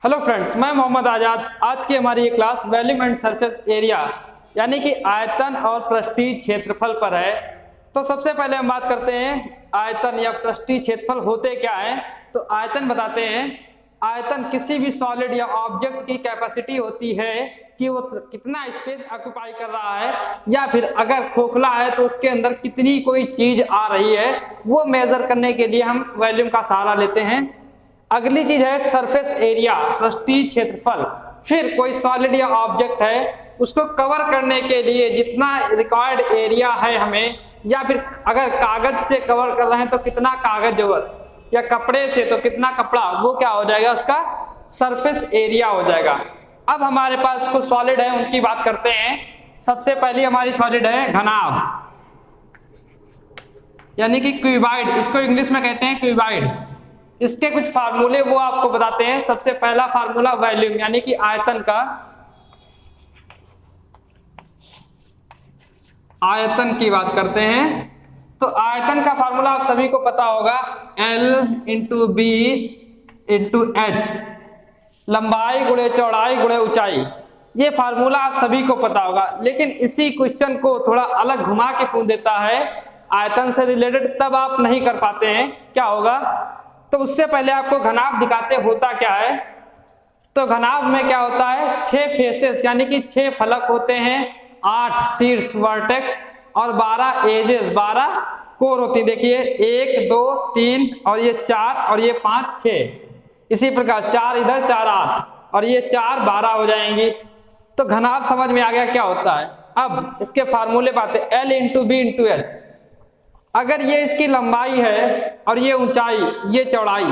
Hello friends, मैं मोहम्मद आजाद। आज की हमारी ये class volume and surface area यानी कि आयतन और पृष्ठीय क्षेत्रफल पर है। तो सबसे पहले हम बात करते हैं आयतन या पृष्ठीय क्षेत्रफल होते क्या है। तो आयतन बताते हैं, आयतन किसी भी सॉलिड या ऑब्जेक्ट की कैपेसिटी होती है कि वो कितना स्पेस ऑक्युपाई कर रहा है, या फिर अगर खोखला है तो उसके अंदर कितनी कोई चीज आ रही है, वो मेजर करने के लिए हम वॉल्यूम का सहारा लेते हैं। अगली चीज है सरफेस एरिया, पृष्ठीय क्षेत्रफल। फिर कोई सॉलिड या ऑब्जेक्ट है, उसको कवर करने के लिए जितना रिक्वायर्ड एरिया है हमें, या फिर अगर कागज से कवर कर रहे हैं तो कितना कागज जरूरत, या कपड़े से तो कितना कपड़ा, वो क्या हो जाएगा, उसका सरफेस एरिया हो जाएगा। अब हमारे पास कुछ सॉलिड है, उनकी बात करते हैं। सबसे पहली हमारी सॉलिड है घनाभ, यानी कि क्यूबॉइड, इसको इंग्लिश में कहते हैं क्यूबॉइड। इसके कुछ फार्मूले वो आपको बताते हैं। सबसे पहला फार्मूला वॉल्यूम यानी कि आयतन का, आयतन की बात करते हैं। तो आयतन का फार्मूला आप सभी को पता होगा, L into B into H, लंबाई गुणे चौड़ाई गुणे ऊंचाई। ये फार्मूला आप सभी को पता होगा, लेकिन इसी क्वेश्चन को थोड़ा अलग घुमा के पूछ देता है आयतन से रिलेटेड, तब आप नहीं कर पाते हैं। क्या होगा, तो उससे पहले आपको घनाभ दिखाते होता क्या है। तो घनाभ में क्या होता है, 6 फेसेस यानी कि 6 फलक होते हैं, 8 शीर्ष वर्टेक्स और 12 एजेस, 12 कोर होती है। देखिए 1 2 3 और ये 4 और ये 5 6, इसी प्रकार 4 इधर 4 8 और ये 4 12 हो जाएंगी। तो घनाभ समझ में आ गया क्या होता है। अब इसके फार्मूले बातें, L into B into H. अगर ये इसकी लंबाई है और ये ऊंचाई, ये चौड़ाई,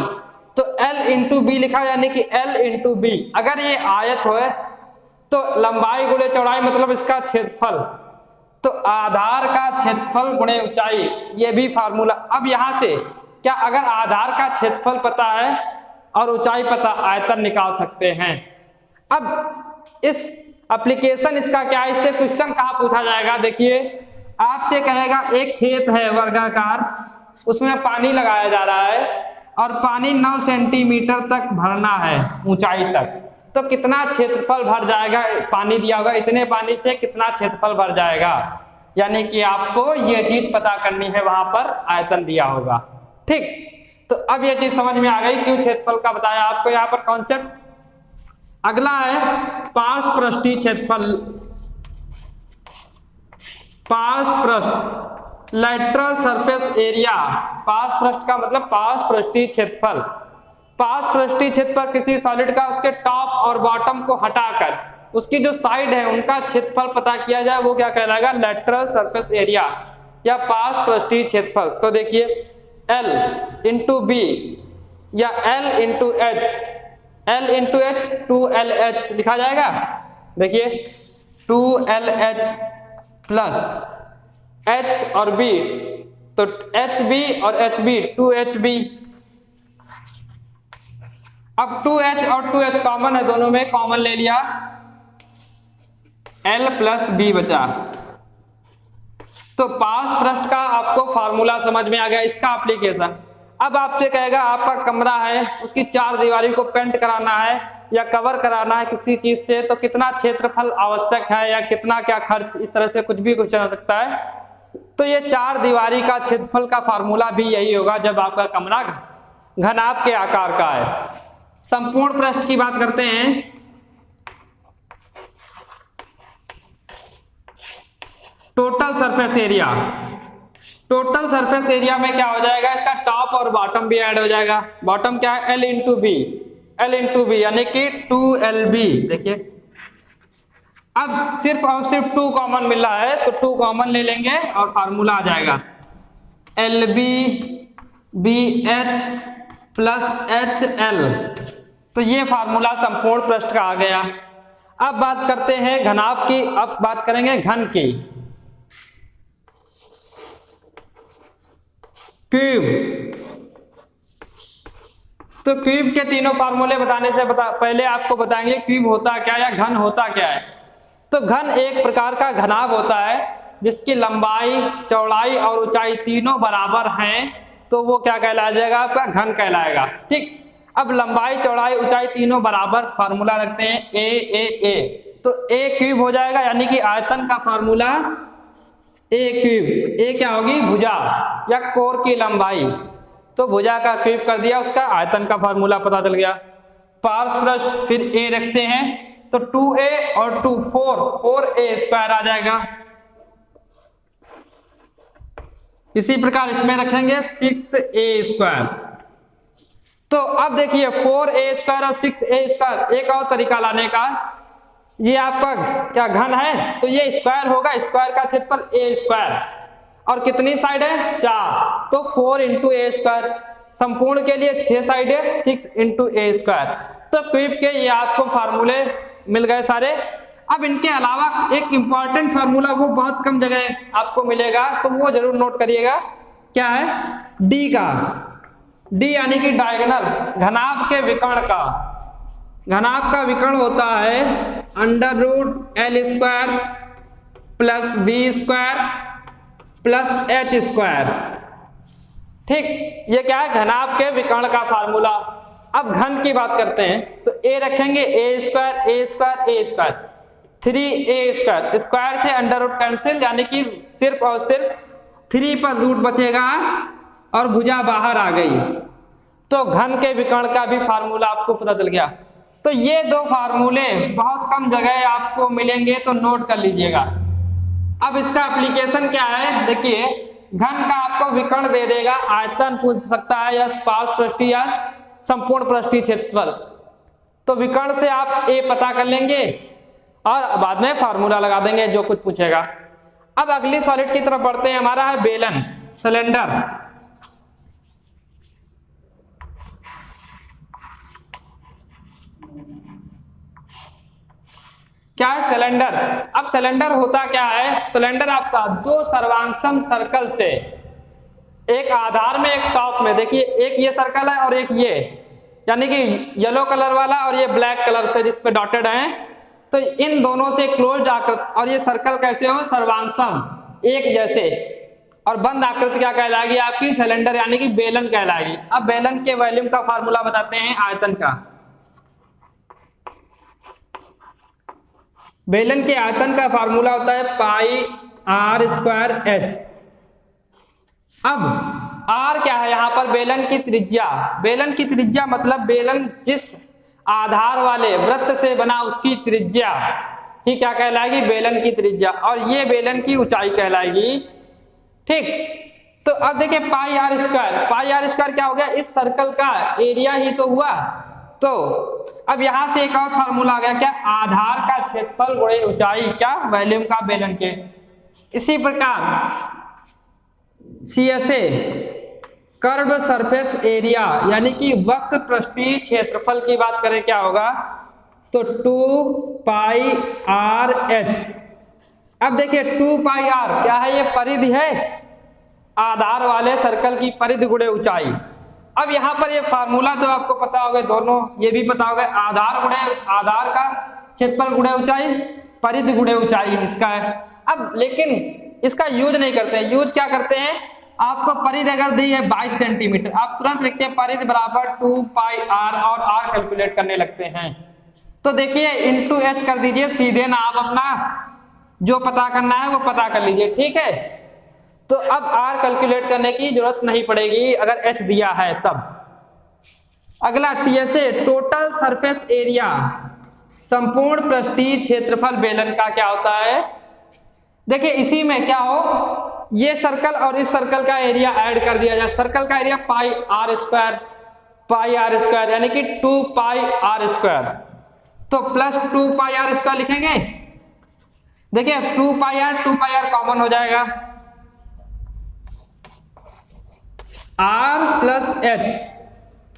तो L इंटू बी लिखा, यानी कि L इंटू बी। अगर ये आयत हो तो लंबाई गुणे चौड़ाई मतलब इसका क्षेत्रफल, तो आधार का क्षेत्रफल गुणे ऊंचाई, ये भी फार्मूला। अब यहां से क्या, अगर आधार का क्षेत्रफल पता है और ऊंचाई पता, आयतन निकाल सकते हैं। अब इस एप्लीकेशन इसका क्या है, इससे क्वेश्चन कहां पूछा जाएगा। देखिए आपसे कहेगा एक खेत है वर्गाकार, उसमें पानी लगाया जा रहा है और पानी 9 सेंटीमीटर तक भरना है ऊंचाई तक, तो कितना क्षेत्रफल भर जाएगा। पानी दिया होगा, इतने पानी से कितना क्षेत्रफल भर जाएगा, यानी कि आपको ये चीज पता करनी है, वहां पर आयतन दिया होगा। ठीक, तो अब ये चीज समझ में आ गई क्यों क्षेत्रफल का बताया आपको यहाँ पर कॉन्सेप्ट। अगला है पार्श्व पृष्ठीय क्षेत्रफल, पार्श्व पृष्ठ, लैटरल सरफेस एरिया। पार्श्व पृष्ठ का मतलब पार्श्व पृष्ठीय क्षेत्रफल। पार्श्व पृष्ठीय क्षेत्रफल किसी सॉलिड का उसके टॉप और बॉटम को हटाकर उसकी जो साइड है उनका क्षेत्रफल पता किया जाए, वो क्या कहलाएगा, लैटरल सरफेस एरिया या पार्श्व पृष्ठीय क्षेत्रफल। तो देखिए L इंटू बी या L into H, L into H 2LH लिखा जाएगा। देखिए 2LH प्लस H और B, तो HB और HB 2HB। अब 2H और 2H कॉमन है, दोनों में कॉमन ले लिया, L प्लस B बचा। तो पार्श्व पृष्ठ का आपको फार्मूला समझ में आ गया, इसका एप्लीकेशन। अब आपसे कहेगा आपका कमरा है, उसकी 4 दीवारी को पेंट कराना है या कवर कराना है किसी चीज से, तो कितना क्षेत्रफल आवश्यक है या कितना क्या खर्च, इस तरह से कुछ भी क्वेश्चन हो सकता है। तो ये 4 दीवारी का क्षेत्रफल का फार्मूला भी यही होगा जब आपका कमरा घनाभ के आकार का है। संपूर्ण पृष्ठ की बात करते हैं। Total surface area, total surface area में क्या हो जाएगा, इसका टॉप और बॉटम भी ऐड हो जाएगा। बॉटम क्या है, L into B, L into B यानी कि 2LB। देखिए अब सिर्फ और सिर्फ 2 कॉमन मिल रहा है, तो 2 कॉमन ले लेंगे और फार्मूला आ जाएगा LB BH प्लस HL। तो ये फार्मूला संपूर्ण पृष्ठ का आ गया। अब बात करते हैं घनाभ की, अब बात करेंगे घन की। क्यूब, तो क्यूब के तीनों फार्मूले बताने से पहले आपको बताएंगे क्यूब होता क्या या घन होता क्या है। तो घन एक प्रकार का घनाभ होता है जिसकी लंबाई, चौड़ाई और ऊंचाई तीनों बराबर हैं, तो वो क्या कहलाया जाएगा, आपका घन कहलाएगा। ठीक, अब लंबाई चौड़ाई ऊंचाई तीनों बराबर फार्मूला रखते हैं ए, तो ए क्यूब हो जाएगा, यानी कि आयतन का फार्मूला ए क्यूब। ए क्या होगी? भुजा या कोर की लंबाई, तो भुजा का क्यूब कर दिया, उसका आयतन का फार्मूला पता चल गया। पार्श्व पृष्ठ फिर ए रखते हैं, तो 2a और 2 4a स्क्वायर आ जाएगा। इसी प्रकार इसमें रखेंगे 6a स्क्वायर। तो अब देखिए 4a स्क्वायर और 6a स्क्वायर, एक और तरीका लाने का, ये आपका क्या घन है, तो ये स्क्वायर होगा, स्क्वायर का क्षेत्रफल a स्क्वायर, और कितनी साइड है? 4, तो 4 इंटू ए स्क्वायर। संपूर्ण के लिए 6 साइड है, 6 इंटू ए स्क्वायर। तो क्यूब के ये आपको फार्मूले मिल गए सारे। अब इनके अलावा एक इंपॉर्टेंट फार्मूला, वो बहुत कम जगह आपको मिलेगा, तो वो जरूर नोट करिएगा। क्या है? डी का, डी यानी कि डायगोनल, घनाभ के विकर्ण का। घनाभ का विकर्ण होता है under root L square plus B square plus H square. ठीक, ये क्या है? घनाभ के विकर्ण का फार्मूला। अब घन की बात करते हैं, तो ए रखेंगे ए स्क्वायर ए स्क्वायर ए स्क्वायर, 3a स्क्वायर, स्क्वायर से अंडर रूट कैंसिल, यानी कि सिर्फ और सिर्फ 3 पर रूट बचेगा और भुजा बाहर आ गई। तो घन के विकर्ण का भी फार्मूला आपको पता चल गया। तो ये दो फार्मूले बहुत कम जगह आपको मिलेंगे, तो नोट कर लीजिएगा। अब इसका एप्लीकेशन क्या है? देखिए, घन का आपको विकर्ण दे देगा, आयतन पूछ सकता है, या पार्श्व पृष्ठीय या संपूर्ण पृष्ठीय क्षेत्रफल। तो विकर्ण से आप ए पता कर लेंगे और बाद में फार्मूला लगा देंगे जो कुछ पूछेगा। अब अगली सॉलिड की तरफ बढ़ते हैं। हमारा है बेलन, सिलेंडर। क्या है? सिलेंडर। अब सिलेंडर होता क्या है? सिलेंडर आपका दो सर्वांगसम सर्कल से, एक आधार में एक टॉप में, देखिए एक ये सर्कल है और एक ये, यानी कि येलो कलर वाला और ये ब्लैक कलर से जिस पे डॉटेड है, तो इन दोनों से क्लोज्ड आकृति, और ये सर्कल कैसे हो? सर्वांगसम, एक जैसे, और बंद आकृति क्या कहलाएगी? आपकी सिलेंडर, यानी कि बेलन कहलाएगी। अब बेलन के वॉल्यूम का फार्मूला बताते हैं, आयतन का। बेलन के आयतन का फार्मूला होता है पाई आर स्क्वायर एच। अब आर क्या है? यहां पर बेलन की त्रिज्या। बेलन की त्रिज्या मतलब बेलन जिस आधार वाले वृत्त से बना उसकी त्रिज्या ही क्या कहलाएगी? बेलन की त्रिज्या। और ये बेलन की ऊंचाई कहलाएगी। ठीक, तो अब देखिए पाई आर स्क्वायर क्या हो गया? इस सर्कल का एरिया ही तो हुआ। तो अब यहां से एक और फार्मूला आ गया, क्या? आधार का क्षेत्रफल गुणे ऊंचाई, क्या? वॉल्यूम का बेलन के। इसी प्रकार CSA, कर्व सरफेस एरिया, यानी कि वक्र पृष्ठीय क्षेत्रफल की बात करें, क्या होगा? तो 2 पाई आर एच। अब देखिए 2 पाई आर क्या है? ये परिधि है, आधार वाले सर्कल की परिधि गुणे ऊंचाई। अब यहां पर ये फार्मूला तो आपको पता होगा, दोनों ये भी पता होगा, आधार का क्षेत्रफल गुणे ऊंचाई, परिधि गुणे ऊंचाई इसका है। अब लेकिन इसका यूज नहीं करते हैं। यूज क्या करते हैं? आपको परिधि अगर दी है 22 सेंटीमीटर, आप तुरंत लिखते हैं परिधि बराबर 2 पाई आर, और आर कैलकुलेट करने लगते हैं। तो देखिए इंटू एच कर दीजिए सीधे ना, आप अपना जो पता करना है वो पता कर लीजिए। ठीक है, तो अब आर कैलकुलेट करने की जरूरत नहीं पड़ेगी अगर एच दिया है तब। अगला टीएसए, टोटल सरफेस एरिया, संपूर्ण पृष्ठीय क्षेत्रफल बेलन का क्या होता है? देखिए इसी में क्या हो, ये सर्कल और इस सर्कल का एरिया ऐड कर दिया जाए। सर्कल का एरिया पाई आर स्क्वायर, यानी कि 2 पाई आर स्क्वायर, तो प्लस 2 पाई आर स्क्वायर लिखेंगे। देखिए 2 पाई आर कॉमन हो जाएगा, आर प्लस एच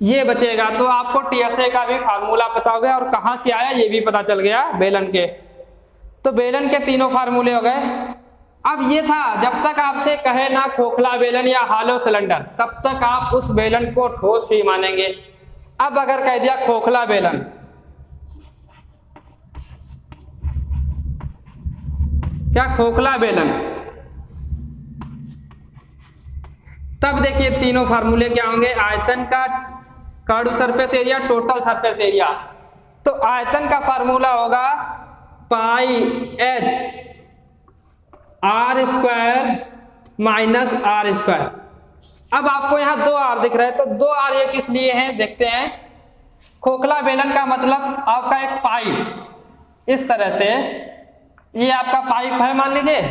ये बचेगा। तो आपको टीएसए का भी फार्मूला पता हो गया, और कहां से आया ये भी पता चल गया बेलन के। तो बेलन के तीनों फार्मूले हो गए। अब ये था, जब तक आपसे कहे ना खोखला बेलन या हालो सिलेंडर, तब तक आप उस बेलन को ठोस ही मानेंगे। अब अगर कह दिया खोखला बेलन, क्या खोखला बेलन, तब देखिए तीनों फार्मूले क्या होंगे? आयतन का curve surface area, total surface area. तो आयतन का फार्मूला होगा pi H R square minus R square. अब आपको यहाँ 2 आर दिख रहे हैं, तो 2 आर ये किस लिए हैं देखते हैं। खोखला बेलन का मतलब आपका एक पाइप इस तरह से, ये आपका पाइप है मान लीजिए,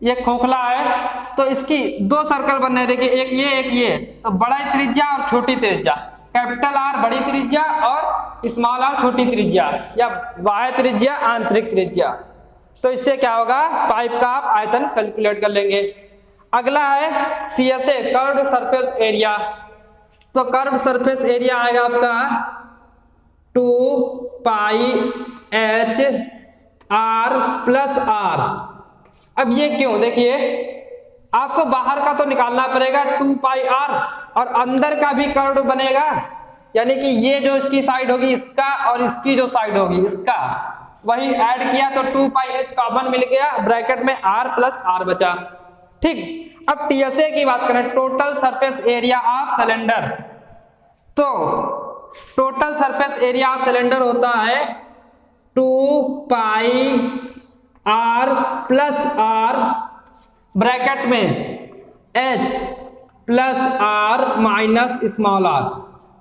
ये खोखला है, तो इसकी 2 सर्कल बनने हैं, देखिए एक ये, तो बड़ा त्रिज्या और छोटी त्रिज्या, कैपिटल आर बड़ी त्रिज्या और स्मॉल आर छोटी त्रिज्या, या बाह्य त्रिज्या आंतरिक त्रिज्या। तो इससे क्या होगा, पाइप का आप आयतन कैलकुलेट कर लेंगे। अगला है सीएसए, कर्व्ड सरफेस एरिया। तो कर्व्ड सरफेस एरिया आएगा आपका 2 पाई एच आर प्लस आर। अब ये क्यों, देखिए आपको बाहर का तो निकालना पड़ेगा 2 पाई आर, और अंदर का भी कर्व बनेगा, यानी कि ये जो इसकी साइड होगी इसका और इसकी जो साइड होगी इसका, वही ऐड किया तो 2 पाई एच कॉमन मिल गया, ब्रैकेट में आर प्लस आर बचा। ठीक, अब टीएसए की बात करें, total surface area of cylinder. तो total surface area of cylinder होता है 2 pi R plus are bracket में H plus R minus small R.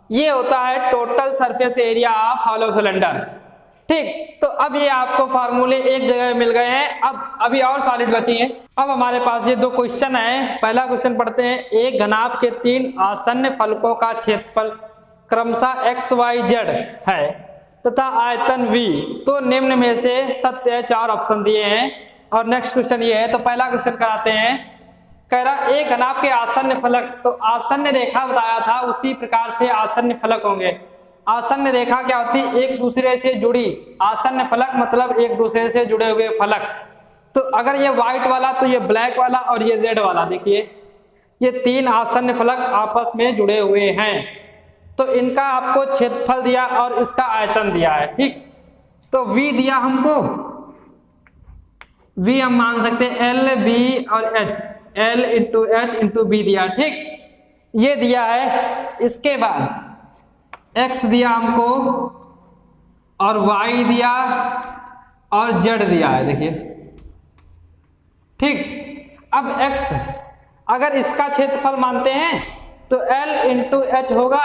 ये होता है total surface area of hollow cylinder. ठीक, तो अब ये आपको फार्मूले एक जगह मिल गए हैं। अब अभी और सॉलिड बची हैं। अब हमारे पास ये 2 क्वेश्चन है। पहला क्वेश्चन पढ़ते हैं, एक घनाभ के 3 आसन्न फलकों का क्षेत्रफल क्रमशः एक्स वाई जेड है तथा आयतन v। तो निम्न में से सत्य है, 4 ऑप्शन दिए हैं। और नेक्स्ट क्वेश्चन ये है, तो पहला क्वेश्चन कराते हैं। कह रहा एक घनाभ के आसन्न फलक, तो आसन्न रेखा बताया था, उसी प्रकार से आसन्न फलक होंगे। आसन्न रेखा क्या होती है, एक दूसरे से जुड़ी। आसन्न फलक मतलब एक दूसरे से जुड़े हुए फलक। तो अगर ये व्हाइट वाला तो ये ब्लैक वाला और ये रेड वाला, देखिए ये 3 आसन्न फलक आपस में जुड़े हुए हैं। तो इनका आपको क्षेत्रफल दिया और इसका आयतन दिया है। ठीक, तो v दिया हमको, v हम मान सकते हैं एल बी और H, L into H into B दिया। ठीक, ये दिया है। इसके बाद x दिया हमको और y दिया और z दिया है, देखिए। ठीक, अब x अगर इसका क्षेत्रफल मानते हैं तो l इंटू एच होगा,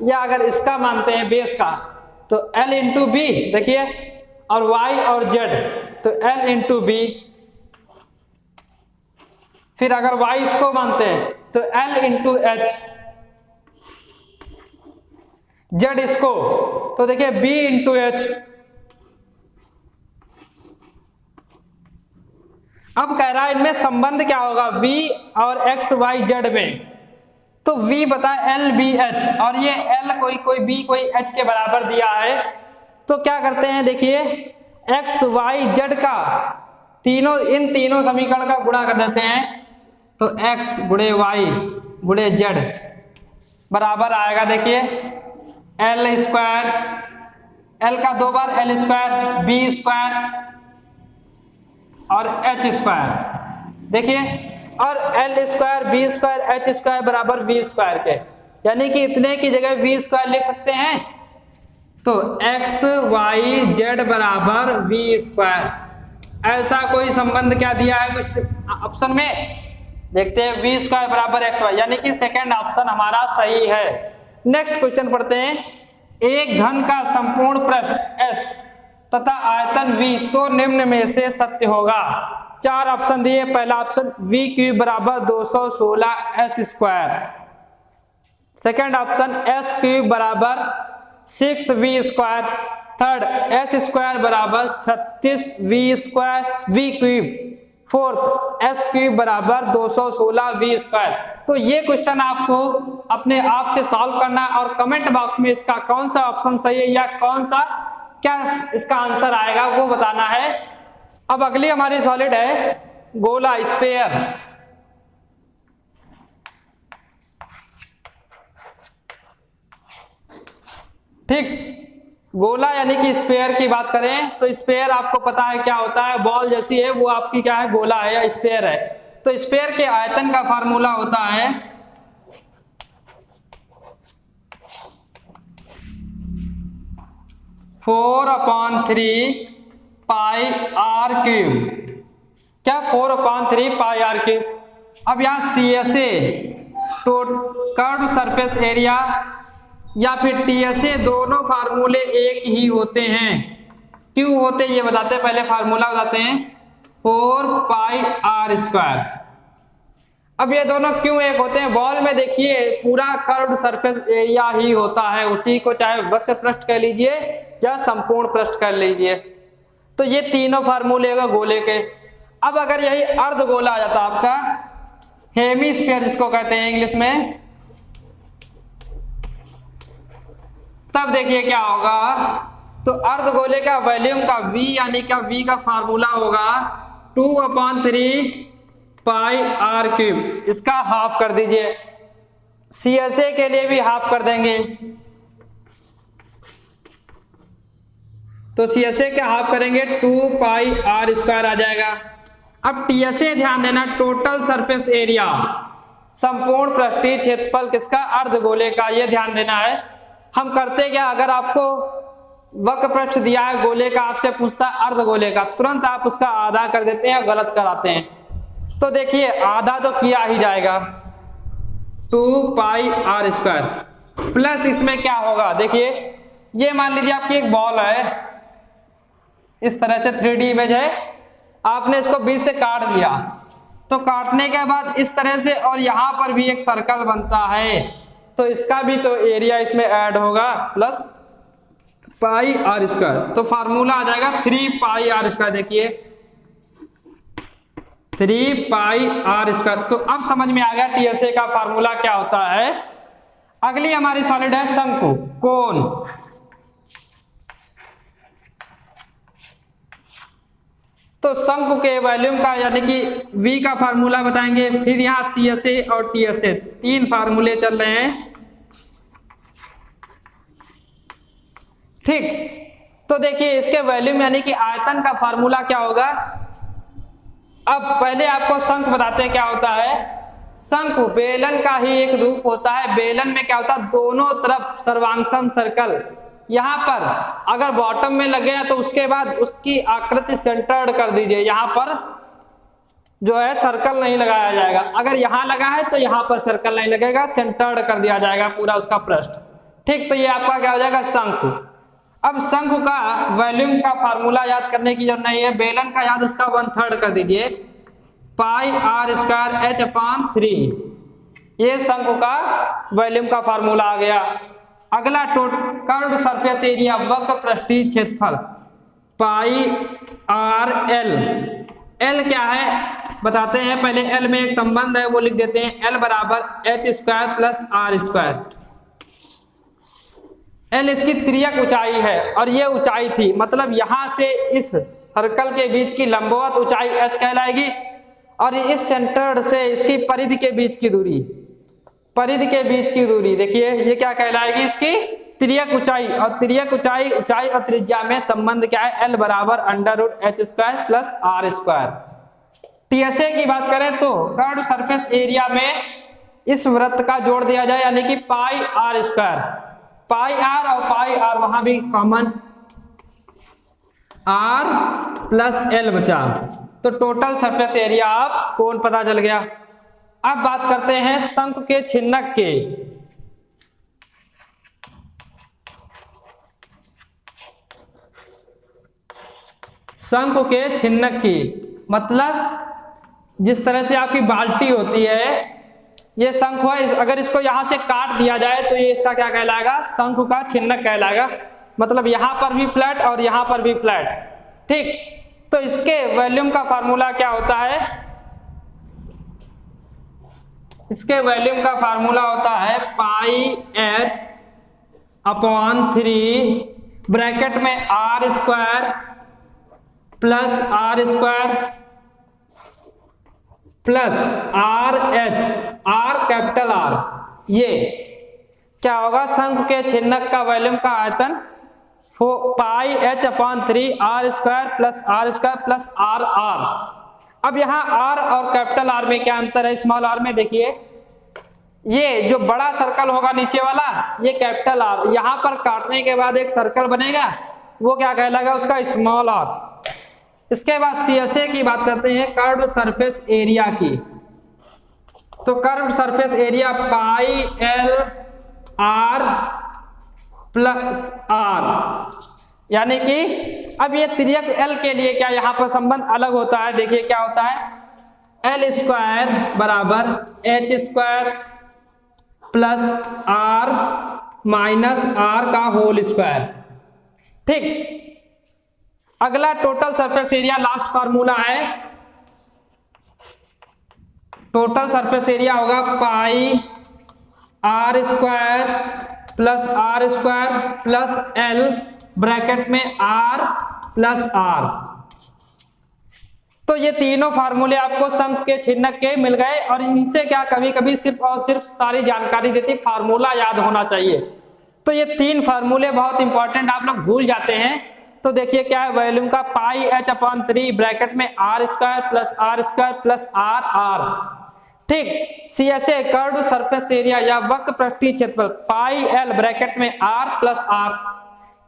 या अगर इसका मानते हैं बेस का तो l इंटू बी, देखिए, और y और z तो l इंटू बी। फिर अगर y इसको मानते हैं तो l इंटू एच, z इसको तो देखिए b इंटू एच। अब कह रहा है इनमें संबंध क्या होगा v और x y z में। तो v बता एल बी एच, और ये l कोई b कोई h के बराबर दिया है। तो क्या करते हैं, देखिए x y z का इन तीनों समीकरण का गुणा कर देते हैं। तो x गुणे y गुणे z बराबर आएगा, देखिए एल स्क्वायर, एल का 2 बार एल स्क्वायर, बी स्क्वायर और एच स्क्वायर, देखिए, और L square B square H square बराबर वी स्क्वायर के, यानी कि इतने की जगह वी स्क्वायर लिख सकते हैं। तो एक्स वाई जेड बराबर वी स्क्वायर। ऐसा कोई संबंध क्या दिया है कुछ ऑप्शन में, देखते हैं। वी स्क्वायर बराबर एक्स वाई, यानी कि सेकेंड ऑप्शन हमारा सही है। नेक्स्ट क्वेश्चन पढ़ते हैं। एक घन का संपूर्ण पृष्ठ S तथा आयतन V, तो निम्न में से सत्य होगा। 4 ऑप्शन दिए। पहला ऑप्शन v क्यूब बराबर 216 s square, second option s cube बराबर 6v square, third s square बराबर 36v square v cube, fourth s cube बराबर 216v स्क्वायर। तो ये क्वेश्चन आपको अपने आप से सॉल्व करना है और कमेंट बॉक्स में इसका कौन सा ऑप्शन सही है या कौन सा क्या इसका आंसर आएगा वो बताना है। अब अगली हमारी सॉलिड है गोला, स्फीयर। ठीक, गोला यानी कि स्फीयर की बात करें तो स्फीयर आपको पता है क्या होता है, बॉल जैसी है वो आपकी क्या है, गोला है या स्फीयर है। तो स्फीयर के आयतन का फार्मूला होता है 4/3 पाई आर क्यूब। क्या 4/3 पाई आर क्यूब। अब यहाँ CSA कर्व सरफेस एरिया या फिर TSA दोनों फार्मूले एक ही होते हैं। क्यों होते ये बताते हैं, पहले फार्मूला बताते हैं। 4 पाई आर स्क्वायर। अब ये दोनों क्यों एक होते हैं, बॉल में देखिए पूरा कर्व्ड सरफेस एरिया ही होता है, उसी को चाहे वक्र पृष्ठ कह लीजिए या संपूर्ण पृष्ठ कह लीजिए। तो ये तीनों फार्मूले का गोले के। अब अगर यही अर्धगोला आ जाता आपका, हेमीस्फीयर जिसको कहते हैं इंग्लिश में, तब देखिए क्या होगा। तो अर्धगोले का वॉल्यूम का V यानी का V का फार्मूला होगा 2/3 पाई आर क्यूब। इसका हाफ कर दीजिए। CSA के लिए भी हाफ कर देंगे, तो CSA का हाफ करेंगे 2 पाई आर स्क्वायर आ जाएगा। अब TSA ध्यान देना, टोटल सरफेस एरिया, संपूर्ण पृष्ठीय क्षेत्रफल किसका, अर्धगोले का, ये ध्यान देना है। हम करते क्या, अगर आपको वक्र पृष्ठ दिया है गोले का, आपसे पूछता है अर्धगोले का, तुरंत आप उसका आधा कर देते हैं, गलत कराते हैं। तो देखिए आधा तो किया ही जाएगा, 2 पाई आर स्क्वायर प्लस इसमें क्या होगा, देखिए ये मान लीजिए आपकी एक बॉल है, इस तरह से 3D इमेज है, आपने इसको बीच से काट दिया, तो काटने के बाद इस तरह से और यहां पर भी एक सर्कल बनता है, तो इसका भी तो एरिया इसमें ऐड होगा प्लस पाई आर स्क्वायर। तो फार्मूला आ जाएगा 3 पाई आर स्क्वायर। देखिए 3 पाई आर स्क्वायर। तो अब समझ में आ गया TSA का फार्मूला क्या होता है। अगली हमारी सॉलिड है शंकु, कोन। तो शंकु के वॉल्यूम का यानी कि V का फार्मूला बताएंगे, फिर यहाँ CSA और TSA तीन फार्मूले चल रहे हैं, ठीक। तो देखिए इसके वॉल्यूम यानी कि आयतन का फार्मूला क्या होगा। अब पहले आपको शंकु बताते हैं क्या होता है। शंकु बेलन का ही एक रूप होता है। बेलन में क्या होता है, दोनों तरफ सर्वांगसम सर्कल, यहाँ पर अगर बॉटम में लग गया तो उसके बाद उसकी आकृति सेंटर्ड कर दीजिए, यहाँ पर जो है सर्कल नहीं लगाया जाएगा। अगर यहाँ लगा है तो यहाँ पर सर्कल नहीं लगेगा, सेंटर्ड कर दिया जाएगा पूरा उसका पृष्ठ, ठीक। तो ये आपका क्या हो जाएगा, शंकु। अब शंकु का वॉल्यूम का फार्मूला याद करने की जरूरत नहीं है, बेलन का याद उसका 1/3 कर दीजिए, पाई आर स्क्वायर H/3। ये शंकु का वॉल्यूम का फार्मूला आ गया। अगला कर्व्ड सरफेस एरिया, वक्र पृष्ठीय क्षेत्रफल, पाई आर एल। एल क्या है बताते हैं, पहले एल में एक संबंध है वो लिख देते हैं, L बराबर H² प्लस R²। एल इसकी तिर्यक ऊंचाई है और ये ऊंचाई थी, मतलब यहां से इस सर्कल के बीच की लंबवत ऊंचाई h कहलाएगी, और इस सेंटर से इसकी परिधि के बीच की दूरी, परिधि के बीच की दूरी देखिए ये क्या कहलाएगी, इसकी तिर्यक ऊंचाई। और तिर्यक ऊंचाई, ऊंचाई और त्रिज्या में संबंध क्या है, L बराबर √H² प्लस R²। TSA की बात करें तो कर्व्ड सरफेस एरिया में इस वृत्त का जोड़ दिया जाए यानी कि पाई R²। पाई आर और पाई आर वहां भी कॉमन, आर प्लस एल बचा, तो टोटल सरफेस एरिया आप कोण पता चल गया। अब बात करते हैं शंकु के छिन्नक के। शंकु के छिन्नक की मतलब जिस तरह से आपकी बाल्टी होती है, ये शंकु है, अगर इसको यहां से काट दिया जाए तो ये इसका क्या कहलाएगा, शंकु का छिन्नक कहलाएगा। मतलब यहां पर भी फ्लैट और यहां पर भी फ्लैट, ठीक। तो इसके वॉल्यूम का फार्मूला क्या होता है, इसके वॉल्यूम का फार्मूला होता है पाई H/3 ब्रैकेट में R² plus R² plus RH, R capital R। ये क्या होगा, शंकु के छिन्नक का वॉल्यूम का आयतन पाई H/3 R² plus R² plus RR। अब यहाँ R और कैपिटल R में क्या अंतर है, स्मॉल r में देखिए, ये जो बड़ा सर्कल होगा नीचे वाला ये कैपिटल R, यहाँ पर काटने के बाद एक सर्कल बनेगा, वो क्या कहलाएगा, उसका स्मॉल आर। इसके बाद CSA की बात करते हैं, कर्व्ड सरफेस एरिया की। तो curved surface area pi L R plus R, यानी कि अब ये तिर्यक एल के लिए क्या यहाँ पर संबंध अलग होता है। देखिए क्या होता है, एल स्क्वायर बराबर H square plus R minus R का होल स्क्वायर। ठीक, अगला total surface area, last formula है। टोटल सरफेस एरिया होगा pi R square plus L bracket में आर प्लस आर। तो ये तीनों फार्मूले आपको सम के छिन्नक के मिल गए, और इनसे क्या कभी कभी सिर्फ और सिर्फ सारी जानकारी देती, फार्मूला याद होना चाहिए। तो ये तीन फार्मूले बहुत इंपॉर्टेंट, आप लोग भूल जाते हैं। तो देखिए क्या है, वॉल्यूम का पाई एच अपॉन 3 ब्रैकेट में r square plus r r. ठीक, CSA कर्व्ड सरफेस एरिया या वक्र पृष्ठीय क्षेत्रफल पाई एल ब्रैकेट में are plus r.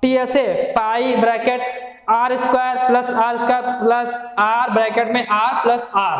TSA pi bracket r square plus are bracket में आर प्लस आर।